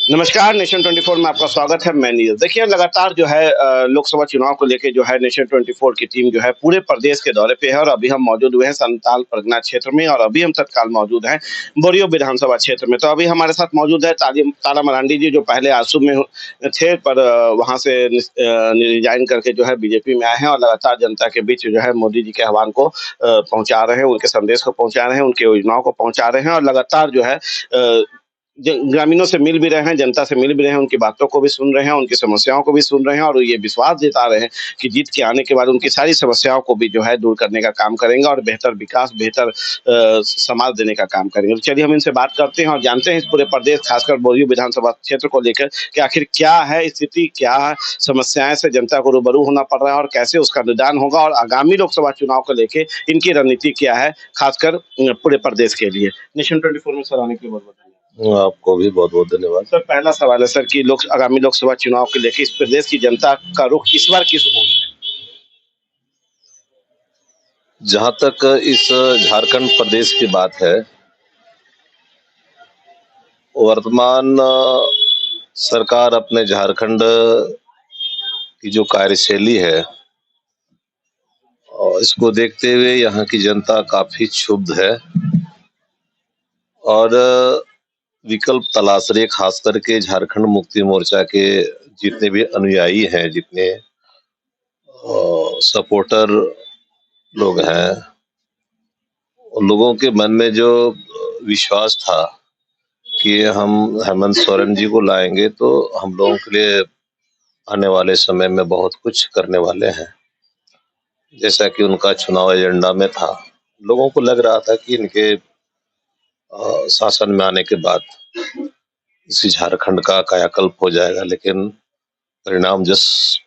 नमस्कार, नेशन 24 में आपका स्वागत है। मैं नीरज। देखिए, लगातार जो है लोकसभा चुनाव को लेके जो है नेशन 24 की टीम जो है पूरे प्रदेश के दौरे पे है और अभी हम मौजूद हुए हैं संथाल परगना क्षेत्र में और अभी हम तत्काल मौजूद हैं बोरियो विधानसभा क्षेत्र में। तो अभी हमारे साथ मौजूद है तारा मरांडी जी, जो पहले आजसू में थे, पर वहाँ से रिजाइन करके जो है बीजेपी में आए हैं और लगातार जनता के बीच जो है मोदी जी के आह्वान को पहुंचा रहे हैं, उनके संदेश को पहुंचा रहे हैं, उनकी योजनाओं को पहुंचा रहे हैं और लगातार जो है ग्रामीणों से मिल भी रहे हैं, जनता से मिल भी रहे हैं, उनकी बातों को भी सुन रहे हैं, उनकी समस्याओं को भी सुन रहे हैं और ये विश्वास जता रहे हैं कि जीत के आने के बाद उनकी सारी समस्याओं को भी जो है दूर करने का काम करेंगे और बेहतर विकास, बेहतर समाज देने का काम करेंगे। तो चलिए हम इनसे बात करते हैं और जानते हैं इस पूरे प्रदेश, खासकर बोरियो विधानसभा क्षेत्र को लेकर कि आखिर क्या है स्थिति, क्या समस्याएं से जनता को रूबरू होना पड़ रहा है और कैसे उसका निदान होगा और आगामी लोकसभा चुनाव को लेकर इनकी रणनीति क्या है, खासकर पूरे प्रदेश के लिए। नेशन 24 में सर आने के लिए बहुत बहुत धन्यवाद। आपको भी बहुत-बहुत धन्यवाद। सर, पहला सवाल है सर कि आगामी लोकसभा चुनाव को लेके इस प्रदेश की जनता का रुख इस बार किस ओर है? जहाँ तक इस झारखंड प्रदेश की बात है, वर्तमान सरकार अपने झारखंड की जो कार्यशैली है और इसको देखते हुए यहाँ की जनता काफी क्षुब्ध है और विकल्प तलाश रही है। खास करके झारखंड मुक्ति मोर्चा के जितने भी अनुयायी हैं, जितने सपोर्टर लोग हैं, उन लोगों के मन में जो विश्वास था कि हम हेमंत सोरेन जी को लाएंगे तो हम लोगों के लिए आने वाले समय में बहुत कुछ करने वाले हैं, जैसा कि उनका चुनाव एजेंडा में था। लोगों को लग रहा था कि इनके शासन में आने के बाद इसी झारखंड का कायाकल्प हो जाएगा, लेकिन परिणाम जस्ट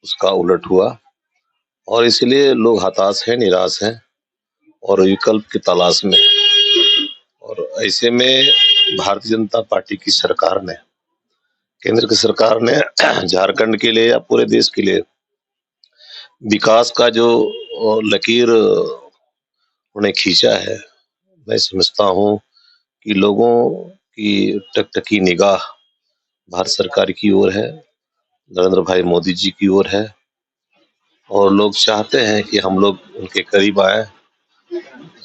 उसका उलट हुआ और इसलिए लोग हताश हैं, निराश हैं और विकल्प की तलाश में। और ऐसे में भारतीय जनता पार्टी की सरकार ने, केंद्र की सरकार ने झारखंड के लिए या पूरे देश के लिए विकास का जो लकीर उन्हें खींचा है, मैं समझता हूँ कि लोगों की टकटकी निगाह भारत सरकार की ओर है, नरेंद्र भाई मोदी जी की ओर है और लोग चाहते हैं कि हम लोग उनके करीब आए।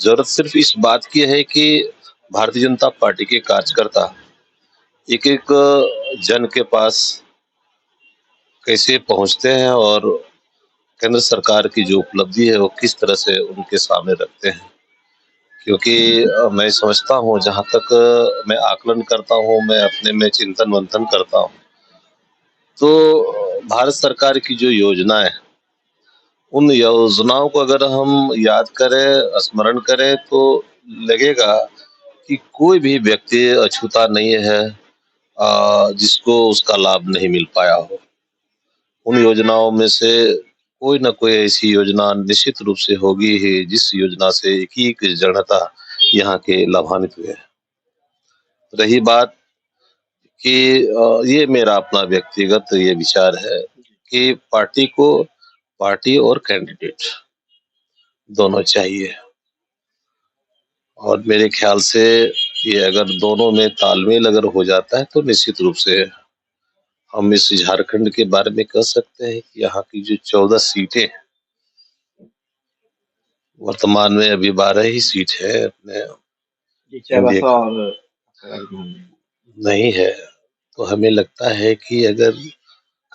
जरूरत सिर्फ इस बात की है कि भारतीय जनता पार्टी के कार्यकर्ता एक एक जन के पास कैसे पहुंचते हैं और केंद्र सरकार की जो उपलब्धि है वो किस तरह से उनके सामने रखते हैं। क्योंकि मैं समझता हूँ, जहाँ तक मैं आकलन करता हूँ, मैं अपने में चिंतन मंथन करता हूँ, तो भारत सरकार की जो योजनाएं, उन योजनाओं को अगर हम याद करें, स्मरण करें, तो लगेगा कि कोई भी व्यक्ति अछूता नहीं है जिसको उसका लाभ नहीं मिल पाया हो। उन योजनाओं में से कोई ना कोई ऐसी योजना निश्चित रूप से होगी ही जिस योजना से एक जनता यहाँ के लाभान्वित हुए। रही बात कि ये मेरा अपना व्यक्तिगत ये विचार है कि पार्टी और कैंडिडेट दोनों चाहिए और मेरे ख्याल से ये अगर दोनों में तालमेल अगर हो जाता है तो निश्चित रूप से हम इस झारखंड के बारे में कह सकते हैं कि यहाँ की जो 14 सीटें, वर्तमान में अभी 12 ही सीट है अपने नहीं है, तो हमें लगता है कि अगर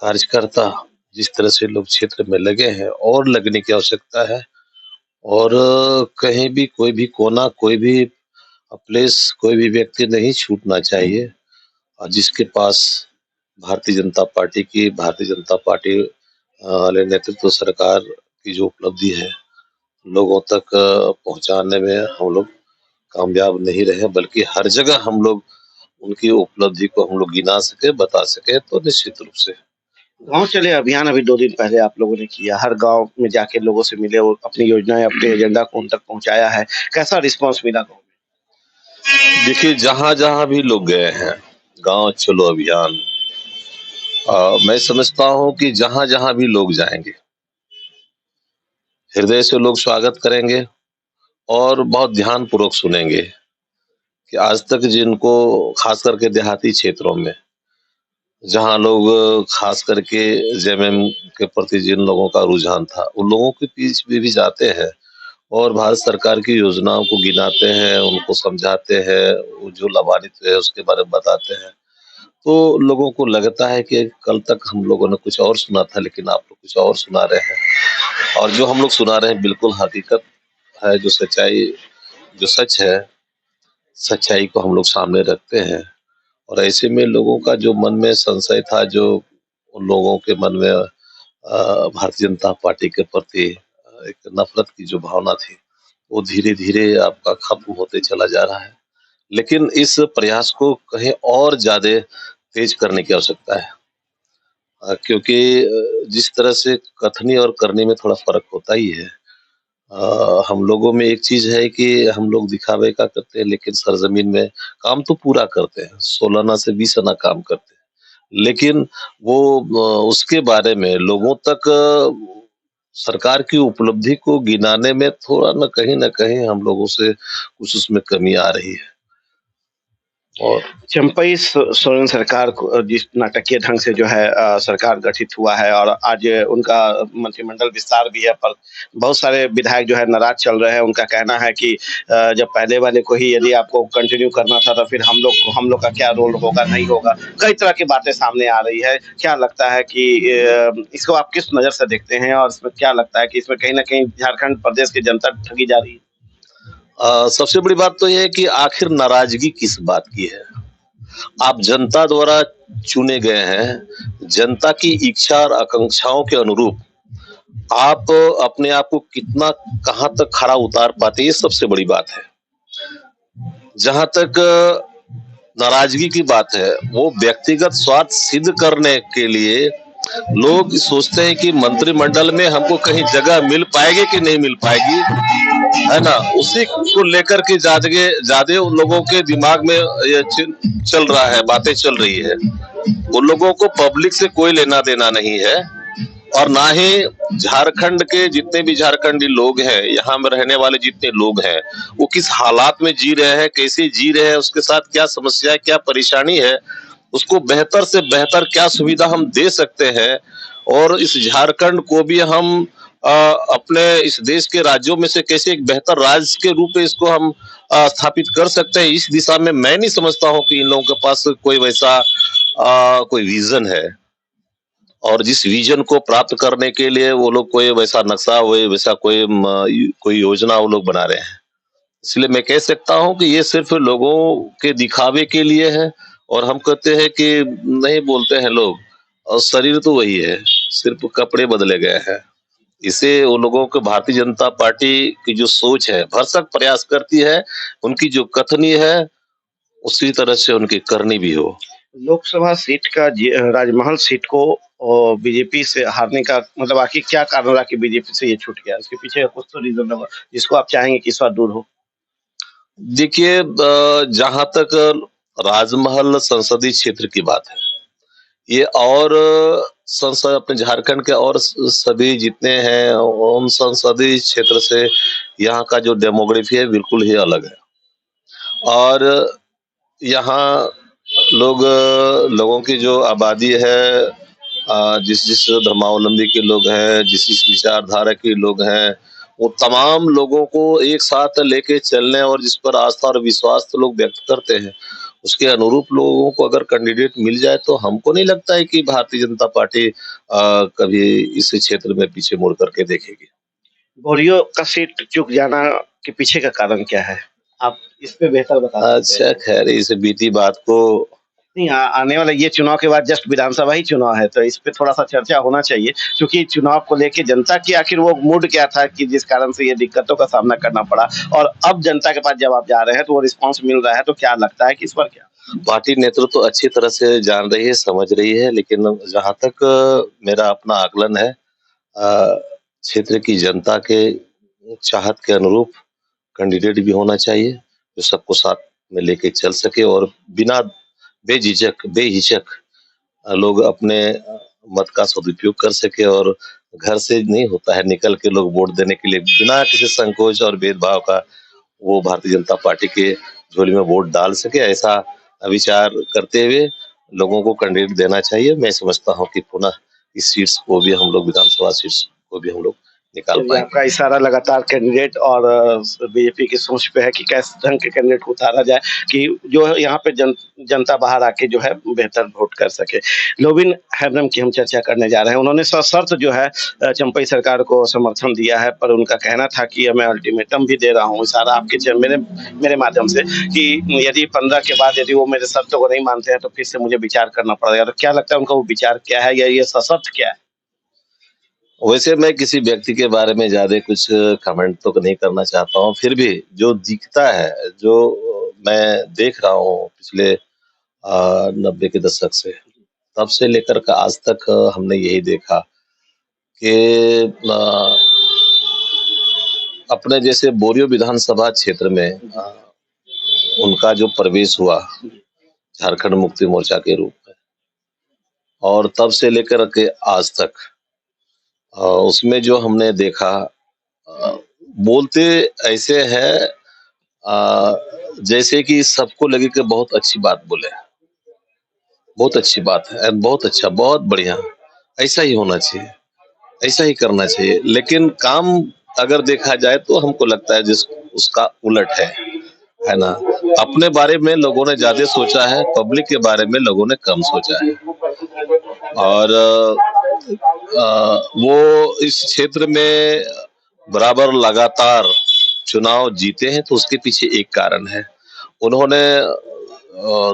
कार्यकर्ता जिस तरह से लोग क्षेत्र में लगे हैं और लगने की आवश्यकता है और कहीं भी कोई भी कोना, कोई भी प्लेस, कोई भी व्यक्ति नहीं छूटना चाहिए और जिसके पास भारतीय जनता पार्टी वाले नेतृत्व सरकार की जो उपलब्धि है लोगों तक पहुंचाने में हम लोग कामयाब नहीं रहे, बल्कि हर जगह हम लोग उनकी उपलब्धि को हम लोग गिना सके, बता सके, तो निश्चित रूप से। गाँव चले अभियान अभी 2 दिन पहले आप लोगों ने किया, हर गाँव में जाके लोगों से मिले और अपनी योजनाएं, अपने एजेंडा को उन तक पहुंचाया है। कैसा रिस्पॉन्स मिला गाँव में? देखिए, जहां-जहां भी लोग गए हैं, गांव चलो अभियान, मैं समझता हूं कि जहां-जहां भी लोग जाएंगे, हृदय से लोग स्वागत करेंगे और बहुत ध्यान पूर्वक सुनेंगे कि आज तक जिनको, खास करके देहाती क्षेत्रों में जहाँ लोग खास करके जेएमएम के प्रति जिन लोगों का रुझान था, उन लोगों के बीच में भी जाते हैं और भारत सरकार की योजनाओं को गिनाते हैं, उनको समझाते हैं, वो जो लाभान्वित है उसके बारे में बताते हैं। तो लोगों को लगता है कि कल तक हम लोगों ने कुछ और सुना था, लेकिन आप लोग कुछ और सुना रहे हैं और जो हम लोग सुना रहे हैं बिल्कुल हकीकत है, जो सच है, सच्चाई को हम लोग सामने रखते हैं। और ऐसे में लोगों का जो मन में संशय था, जो उन लोगों के मन में भारतीय जनता पार्टी के प्रति एक नफ़रत की जो भावना थी, वो धीरे-धीरे आपका खत्म होते चला जा रहा है। लेकिन इस प्रयास को कहीं और ज़्यादा तेज़ करने की आवश्यकता है। क्योंकि जिस तरह से कथनी और करनी में थोड़ा फ़र्क होता ही है। हम लोगों में एक चीज़ है कि हम लोग दिखावे का करते हैं, लेकिन सरज़मीन में काम तो पूरा करते हैं, 16 आना से 20 आना काम करते हैं। लेकिन वो उसके बारे में लोगों तक सरकार की उपलब्धि को गिनाने में थोड़ा न कहीं हम लोगों से कुछ उसमें कमी आ रही है। और चंपई सोरेन सरकार को जिस नाटकीय ढंग से जो है सरकार गठित हुआ है और आज उनका मंत्रिमंडल विस्तार भी है, पर बहुत सारे विधायक जो है नाराज चल रहे हैं। उनका कहना है कि जब पहले वाले को ही यदि आपको कंटिन्यू करना था तो फिर हम लोग का क्या रोल होगा, नहीं होगा। कई तरह की बातें सामने आ रही है। क्या लगता है कि इसको आप किस नज़र से देखते हैं और इसमें क्या लगता है कि इसमें कहीं न कहीं झारखंड प्रदेश की जनता ठगी जा रही है? सबसे बड़ी बात तो ये है कि आखिर नाराज़गी किस बात की है? आप जनता द्वारा चुने गए हैं। जनता की इच्छा और आकांक्षाओं के अनुरूप आप अपने आप को कितना कहाँ तक खरा उतार पाते हैं, ये सबसे बड़ी बात है। जहाँ तक नाराज़गी की बात है, वो व्यक्तिगत स्वार्थ सिद्ध करने के लिए लोग सोचते हैं कि मंत्रिमंडल में हमको कहीं जगह मिल पाएगी कि नहीं मिल पाएगी, है ना? उसी को लेकर के ज़्यादा उन लोगों के दिमाग में ये चल रहा है, बातें चल रही है। उन लोगों को पब्लिक से कोई लेना-देना नहीं है और ना ही झारखंड के जितने भी झारखंडी लोग हैं, यहाँ में रहने वाले जितने लोग हैं, वो किस हालात में जी रहे हैं, कैसे जी रहे हैं, उसके साथ क्या समस्या है, क्या परेशानी है, उसको बेहतर से बेहतर क्या सुविधा हम दे सकते हैं और इस झारखंड को भी हम अपने इस देश के राज्यों में से कैसे एक बेहतर राज्य के रूप में इसको हम स्थापित कर सकते हैं, इस दिशा में मैं नहीं समझता हूँ कि इन लोगों के पास कोई वैसा कोई विज़न है। और जिस विजन को प्राप्त करने के लिए वो लोग कोई वैसा नक्शा वैसा कोई योजना वो लोग बना रहे हैं। इसलिए मैं कह सकता हूँ कि ये सिर्फ लोगों के दिखावे के लिए है और हम कहते हैं कि नहीं बोलते हैं लोग और शरीर तो वही है, सिर्फ कपड़े बदले गए हैं। इसे वो लोगों को भारतीय जनता पार्टी की जो सोच है, भरसक प्रयास करती है, उनकी जो कथनी है, उसी तरह से उनकी करनी भी हो। लोकसभा सीट का राजमहल सीट को बीजेपी से हारने का मतलब आखिर क्या कारण रहा कि बीजेपी से ये छूट गया? इसके पीछे का कुछ तो रीज़न होगा, जिसको आप चाहेंगे कि इस बार दूर हो? देखिए जहाँ तक राजमहल संसदीय क्षेत्र की बात है, ये और संसद अपने झारखंड के और सभी जितने हैं उन संसदीय क्षेत्र से यहाँ का जो डेमोग्राफी है बिल्कुल ही अलग है और यहाँ लोगों की जो आबादी है जिस जिस धर्मावलंबी के लोग हैं, जिस जिस विचारधारा के लोग हैं, वो तमाम लोगों को एक साथ लेके चलने और जिस पर आस्था और विश्वास तो लोग व्यक्त करते हैं, उसके अनुरूप लोगों को अगर कैंडिडेट मिल जाए तो हमको नहीं लगता है कि भारतीय जनता पार्टी कभी इस क्षेत्र में पीछे मुड़ करके देखेगी। बोरियो का सीट चूक जाना के पीछे का कारण क्या है? आप इस पे बेहतर बता सकते हैं। अच्छा खैर इस बीती बात को नहीं, आने वाला ये चुनाव के बाद जस्ट विधानसभा ही चुनाव है, तो इस पे थोड़ा-सा चर्चा होना चाहिए, क्योंकि चुनाव को लेके जनता की आखिर वो मूड क्या था कि जिस कारण से ये दिक्कतों का सामना करना पड़ा और अब जनता के पास जब आप जा रहे हैं, तो वो रिस्पॉन्स मिल रहा है, तो क्या लगता है कि इस पर क्या? पार्टी नेतृत्व तो अच्छी तरह से जान रही है, समझ रही है, लेकिन जहाँ तक मेरा अपना आकलन है क्षेत्र की जनता के चाहत के अनुरूप कैंडिडेट भी होना चाहिए, जो सबको साथ में लेके चल सके और बिना बेहिचक लोग अपने मत का सदुपयोग कर सके और घर से नहीं होता है निकल के लोग वोट देने के लिए बिना किसी संकोच और भेदभाव का वो भारतीय जनता पार्टी के झोली में वोट डाल सके, ऐसा विचार करते हुए लोगों को कैंडिडेट देना चाहिए। मैं समझता हूँ कि पुनः इस सीट्स को भी हम लोग, विधानसभा सीट्स को भी हम लोग निकाल चलिए, पाएंगे। आपका इशारा लगातार कैंडिडेट और बीजेपी की सोच पे है कि किस ढंग के कैंडिडेट को उतारा जाए कि जो है यहाँ पे जनता बाहर आके जो है बेहतर वोट कर सके। लोबिन हैब्रम की हम चर्चा करने जा रहे हैं। उन्होंने सशर्त जो है चंपई सरकार को समर्थन दिया है, पर उनका कहना था कि मैं अल्टीमेटम भी दे रहा हूँ, इशारा आपके मेरे मेरे माध्यम से, कि यदि 15 के बाद यदि वो मेरे शर्तों को नहीं मानते हैं तो फिर से मुझे विचार करना पड़ेगा। तो क्या लगता है उनका वो विचार क्या है, या ये सशर्त क्या है? वैसे मैं किसी व्यक्ति के बारे में ज़्यादा कुछ कमेंट तो नहीं करना चाहता हूँ, फिर भी जो दिखता है, जो मैं देख रहा हूँ पिछले 90 के दशक से, तब से लेकर के आज तक हमने यही देखा कि अपने जैसे बोरियो विधानसभा क्षेत्र में उनका जो प्रवेश हुआ झारखंड मुक्ति मोर्चा के रूप में, और तब से लेकर के आज तक उसमें जो हमने देखा, अ, बोलते ऐसे हैं जैसे कि सबको लगे कि बहुत अच्छी बात बोले, बहुत अच्छी बात है, बहुत अच्छा, बहुत बढ़िया, ऐसा ही होना चाहिए, ऐसा ही करना चाहिए। लेकिन काम अगर देखा जाए तो हमको लगता है जिस उसका उलट है ना? अपने बारे में लोगों ने ज़्यादा सोचा है, पब्लिक के बारे में लोगों ने कम सोचा है। और वो इस क्षेत्र में बराबर लगातार चुनाव जीते हैं, तो उसके पीछे एक कारण है। उन्होंने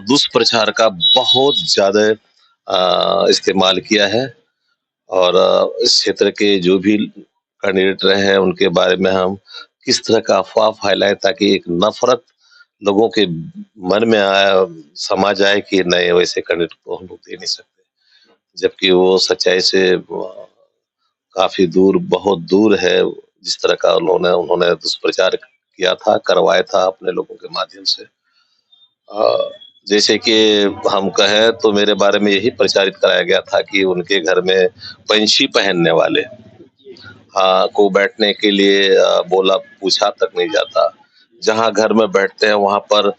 दुष्प्रचार का बहुत ज़्यादा इस्तेमाल किया है, और इस क्षेत्र के जो भी कैंडिडेट रहे हैं उनके बारे में हम किस तरह का अफ़वाह फैलाएँ ताकि एक नफ़रत लोगों के मन में समा जाए कि नहीं, वैसे कैंडिडेट को हम लोग दे नहीं सकते। जबकि वो सच्चाई से काफ़ी दूर, बहुत दूर है। जिस तरह का उन्होंने उन्होंने दुष्प्रचार किया था, करवाया था अपने लोगों के माध्यम से। जैसे कि हम कहें तो मेरे बारे में यही प्रचारित कराया गया था कि उनके घर में पंछी पहनने वाले को बैठने के लिए बोला, पूछा तक नहीं जाता। जहाँ घर में बैठते हैं वहाँ पर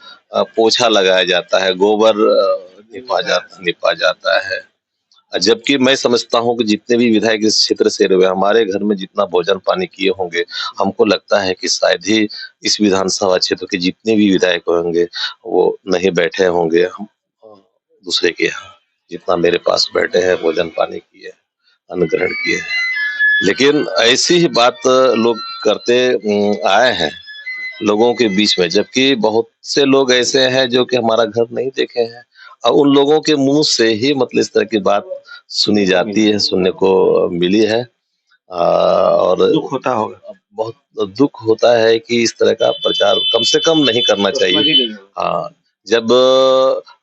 पोछा लगाया जाता है, गोबर निपा जाता है। जबकि मैं समझता हूँ कि जितने भी विधायक इस क्षेत्र से रहे, हमारे घर में जितना भोजन पानी किए होंगे, हमको लगता है कि शायद ही इस विधानसभा क्षेत्र के जितने भी विधायक होंगे, वो नहीं बैठे होंगे हम दूसरे के यहाँ, जितना मेरे पास बैठे हैं, भोजन पानी किए, अन्न ग्रहण किए। लेकिन ऐसी ही बात लोग करते आए हैं लोगों के बीच में, जबकि बहुत से लोग ऐसे हैं जो कि हमारा घर नहीं देखे हैं, और उन लोगों के मुंह से ही मतलब इस तरह की बात सुनी जाती है, सुनने को मिली है। और दुख होता होगा। बहुत दुख होता है कि इस तरह का प्रचार कम से कम नहीं करना चाहिए। हाँ, जब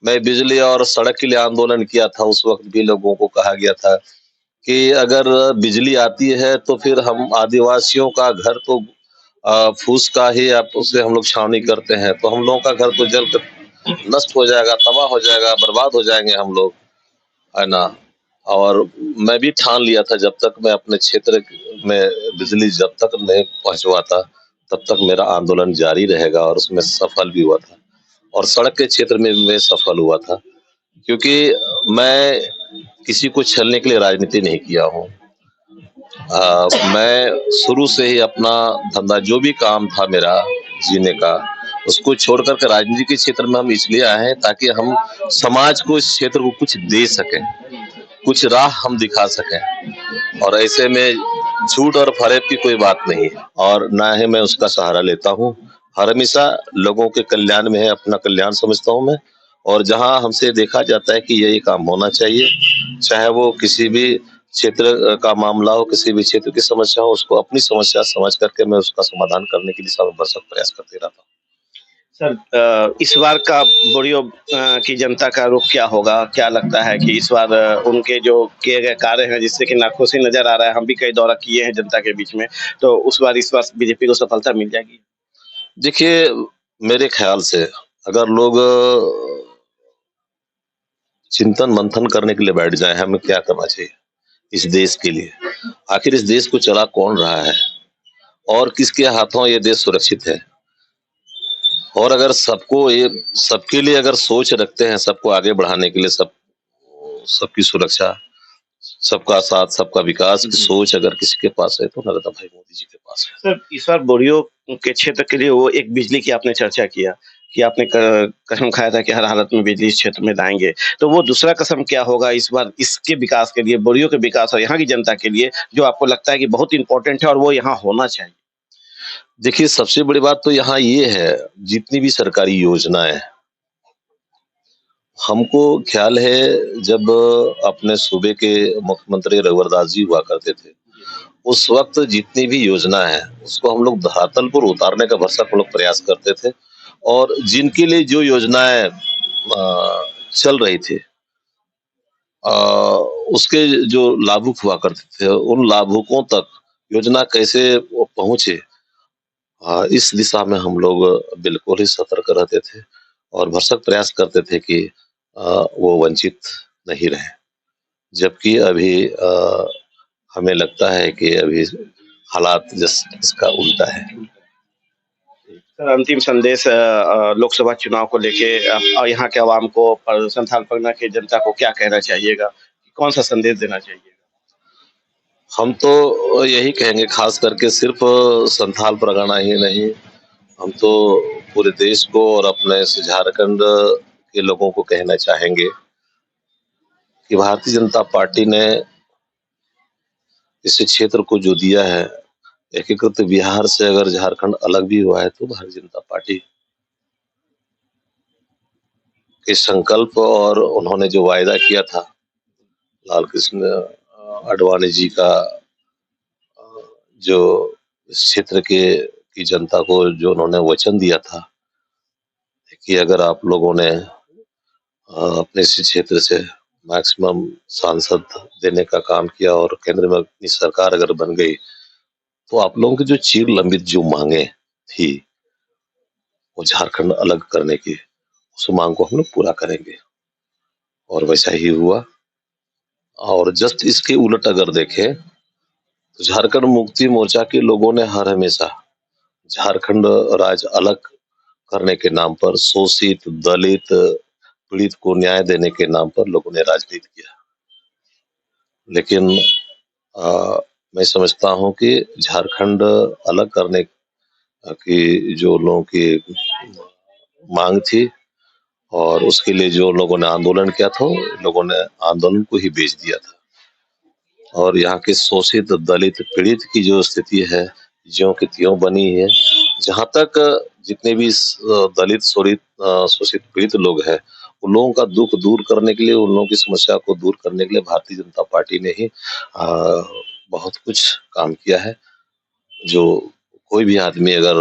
मैं बिजली और सड़क के लिए आंदोलन किया था, उस वक्त भी लोगों को कहा गया था कि अगर बिजली आती है तो फिर हम आदिवासियों का घर तो फूस का ही आप उसे हम लोग छावनी करते हैं, तो हम लोगों का घर तो जल कर नष्ट हो जाएगा, तबाह हो जाएगा, बर्बाद हो जाएंगे हम लोग, है ना? और मैं भी ठान लिया था जब तक मैं अपने क्षेत्र में बिजली जब तक नहीं पहुंचवाता, तब तक मेरा आंदोलन जारी रहेगा, और उसमें सफल भी हुआ था। और सड़क के क्षेत्र में मैं सफल हुआ था, क्योंकि मैं किसी को छलने के लिए राजनीति नहीं किया हूँ। मैं शुरू से ही अपना धंधा जो भी काम था मेरा जीने का, उसको छोड़ कर के राजनीति के क्षेत्र में हम इसलिए आए हैं ताकि हम समाज को, इस क्षेत्र को कुछ दे सकें, कुछ राह हम दिखा सकें। और ऐसे में झूठ और फरेब की कोई बात नहीं है, और ना ही मैं उसका सहारा लेता हूँ। हर हमेशा लोगों के कल्याण में है, अपना कल्याण समझता हूँ मैं। और जहाँ हमसे देखा जाता है कि यही काम होना चाहिए, चाहे वो किसी भी क्षेत्र का मामला हो, किसी भी क्षेत्र की समस्या हो, उसको अपनी समस्या समझ करके मैं उसका समाधान करने की दिशा में भरसक प्रयास करते रहता हूँ। सर, इस बार का बोरियो की जनता का रुख क्या होगा? क्या लगता है कि इस बार उनके जो किए गए कार्य हैं जिससे कि नाखुशी नज़र आ रहा है, हम भी कई दौरा किए हैं जनता के बीच में, तो इस बार बीजेपी को सफलता मिल जाएगी? देखिए, मेरे ख्याल से अगर लोग चिंतन मंथन करने के लिए बैठ जाए, हमें क्या करना चाहिए इस देश के लिए, आखिर इस देश को चला कौन रहा है और किसके हाथों ये देश सुरक्षित है, और अगर सबको ये सबके लिए अगर सोच रखते हैं, सबको आगे बढ़ाने के लिए, सब सबकी सुरक्षा, सबका साथ, सबका विकास की सोच अगर किसी के पास है तो नरेंद्र भाई मोदी जी के पास है। सर, इस बार बोरियो के क्षेत्र के लिए वो एक बिजली की आपने चर्चा किया कि आपने कसम खाया था कि हर हालत में बिजली इस क्षेत्र में लाएँगे। तो वो दूसरा कसम क्या होगा इस बार इसके विकास के लिए, बोरियो के विकास और यहाँ की जनता के लिए, जो आपको लगता है कि बहुत इम्पोर्टेंट है और वो यहाँ होना चाहिए? देखिए, सबसे बड़ी बात तो यहाँ ये है, जितनी भी सरकारी योजनाएँ हमको ख़्याल है जब अपने सूबे के मुख्यमंत्री रघुवर दास जी हुआ करते थे, उस वक़्त जितनी भी योजना है, उसको हम लोग धरातल पर उतारने का भरसक हम लोग प्रयास करते थे और जिनके लिए जो योजनाएँ चल रही थी अ, उसके जो लाभुक हुआ करते थे, उन लाभुकों तक योजना कैसे वो पहुँचे इस दिशा में हम लोग बिल्कुल ही सतर्क रहते थे और भरसक प्रयास करते थे कि वो वंचित नहीं रहें। जबकि अभी हमें लगता है कि अभी हालात इसका उल्टा है। सर, अंतिम संदेश लोकसभा चुनाव को लेके आप यहाँ के अवाम को और संथाल परगना की जनता को क्या कहना चाहिएगा? कौन-सा संदेश देना चाहिएगा? हम तो यही कहेंगे ख़ास करके सिर्फ़ संथाल परगना ही नहीं, हम तो पूरे देश को और अपने इस झारखंड के लोगों को कहना चाहेंगे कि भारतीय जनता पार्टी ने इस क्षेत्र को जो दिया है, एकीकृत बिहार से अगर झारखंड अलग भी हुआ है तो भारतीय जनता पार्टी के संकल्प और उन्होंने जो वायदा किया था, लाल कृष्ण आडवाणी जी का जो इस क्षेत्र के की जनता को जो उन्होंने वचन दिया था कि अगर आप लोगों ने अपने इस क्षेत्र से मैक्सिमम सांसद देने का काम किया और केंद्र में अपनी सरकार अगर बन गई, तो आप लोगों की जो चिर लंबित जो मांगे थी, वो झारखंड अलग करने की, उस मांग को हम लोग पूरा करेंगे और वैसा ही हुआ। और जस्ट इसके उलट अगर देखें, तो झारखंड मुक्ति मोर्चा के लोगों ने हर हमेशा झारखंड राज्य अलग करने के नाम पर शोषित, दलित, पीड़ित को न्याय देने के नाम पर लोगों ने राजनीति किया। लेकिन मैं समझता हूँ कि झारखंड अलग करने की जो लोगों की मांग थी और उसके लिए जो लोगों ने आंदोलन किया था, लोगों ने आंदोलन को ही बेच दिया था। और यहाँ के शोषित, दलित, पीड़ित की जो स्थिति है, ज्यों की त्यों बनी है। जहाँ तक जितने भी दलित, शोषित, पीड़ित लोग हैं, उन लोगों का दुःख दूर करने के लिए, उन लोगों की समस्या को दूर करने के लिए भारतीय जनता पार्टी ने ही बहुत कुछ काम किया है। जो कोई भी आदमी अगर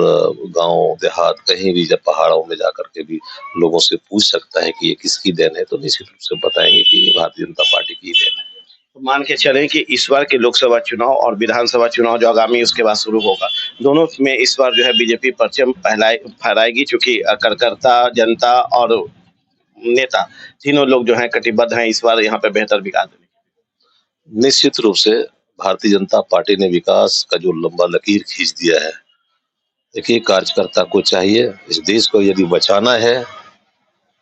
गाँव, देहात कहीं भी जब पहाड़ों में जाकर के भी लोगों से पूछ सकता है कि ये किसकी देन है, तो निश्चित रूप से बताएँगे कि ये भारतीय जनता पार्टी की ही देन है। तो मान के चलें कि इस बार के लोकसभा चुनाव और विधानसभा चुनाव जो आगामी उसके बाद शुरू होगा, दोनों में इस बार जो है बीजेपी परचम फहराएगी चूँकि कार्यकर्ता, जनता और नेता तीनों लोग जो हैं कटिबद्ध हैं इस बार यहाँ पे बेहतर विकास देने निश्चित रूप से भारतीय जनता पार्टी ने विकास का जो लंबा लकीर खींच दिया है, देखिए कार्यकर्ता को चाहिए इस देश को यदि बचाना है,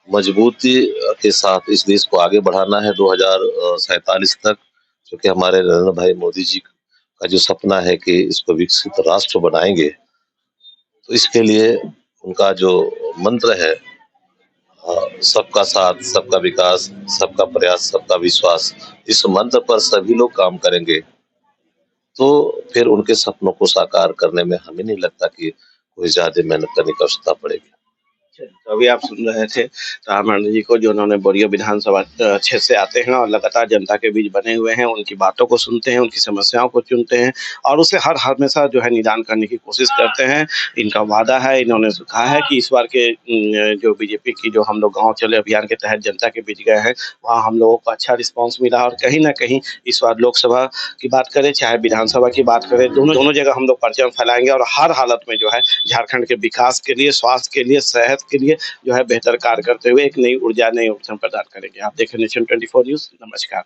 मजबूती के साथ इस देश को आगे बढ़ाना है 2047 तक, क्योंकि हमारे नरेंद्र भाई मोदी जी का जो सपना है कि इसको विकसित राष्ट्र बनाएंगे, तो इसके लिए उनका जो मंत्र है सबका साथ, सबका विकास, सबका प्रयास, सबका विश्वास, इस मंत्र पर सभी लोग काम करेंगे, तो फिर उनके सपनों को साकार करने में हमें नहीं लगता कि कोई ज़्यादा मेहनत करने की आवश्यकता पड़ेगी। तो अभी आप सुन रहे थे रामानंद जी को जो उन्होंने बोरियो विधानसभा क्षेत्र से आते हैं और लगातार जनता के बीच बने हुए हैं, उनकी बातों को सुनते हैं, उनकी समस्याओं को चुनते हैं और उसे हर हमेशा जो है निदान करने की कोशिश करते हैं। इनका वादा है, इन्होंने कहा है कि इस बार के जो बीजेपी की जो हम लोग गाँव चले अभियान के तहत जनता के बीच गए हैं, वहाँ हम लोगों को अच्छा रिस्पॉन्स मिला और कहीं न कहीं इस बार लोकसभा की बात करें, चाहे विधानसभा की बात करें, दोनों दोनों जगह हम लोग परचम फैलाएँगे और हर हालत में जो है झारखंड के विकास के लिए, स्वास्थ्य के लिए, सेहत के लिए जो है बेहतर कार्य करते हुए एक नई ऊर्जा, नई ऑप्शन प्रदान करेंगे। आप देख रहे हैं नेशन 24 न्यूज़। नमस्कार।